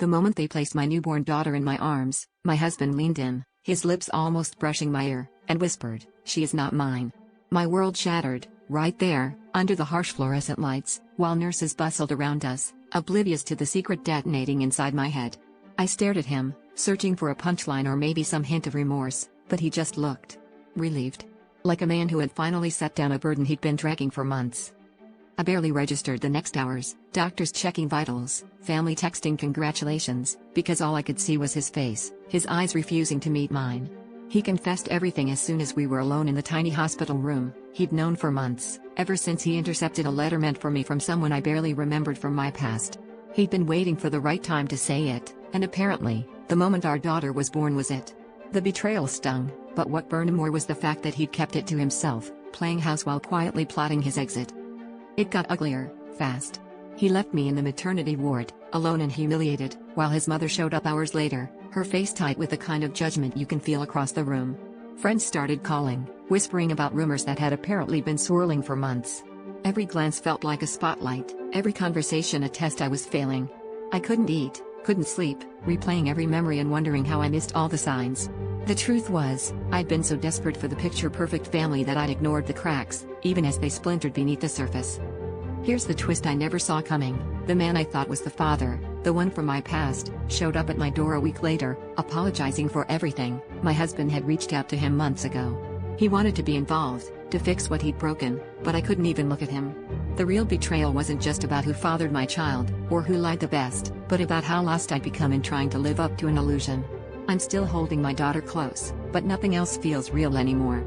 The moment they placed my newborn daughter in my arms, my husband leaned in, his lips almost brushing my ear, and whispered, "She is not mine." My world shattered, right there, under the harsh fluorescent lights, while nurses bustled around us, oblivious to the secret detonating inside my head. I stared at him, searching for a punchline or maybe some hint of remorse, but he just looked relieved. Like a man who had finally set down a burden he'd been dragging for months. I barely registered the next hours, doctors checking vitals, family texting congratulations, because all I could see was his face, his eyes refusing to meet mine. He confessed everything as soon as we were alone in the tiny hospital room. He'd known for months, ever since he intercepted a letter meant for me from someone I barely remembered from my past. He'd been waiting for the right time to say it, and apparently, the moment our daughter was born was it. The betrayal stung, but what burned more was the fact that he'd kept it to himself, playing house while quietly plotting his exit. It got uglier, fast. He left me in the maternity ward, alone and humiliated, while his mother showed up hours later, her face tight with the kind of judgment you can feel across the room. Friends started calling, whispering about rumors that had apparently been swirling for months. Every glance felt like a spotlight, every conversation a test I was failing. I couldn't eat, couldn't sleep, replaying every memory and wondering how I missed all the signs. The truth was, I'd been so desperate for the picture-perfect family that I'd ignored the cracks, even as they splintered beneath the surface. Here's the twist I never saw coming. The man I thought was the father, the one from my past, showed up at my door a week later, apologizing for everything. My husband had reached out to him months ago. He wanted to be involved, to fix what he'd broken, but I couldn't even look at him. The real betrayal wasn't just about who fathered my child, or who lied the best, but about how lost I'd become in trying to live up to an illusion. I'm still holding my daughter close, but nothing else feels real anymore.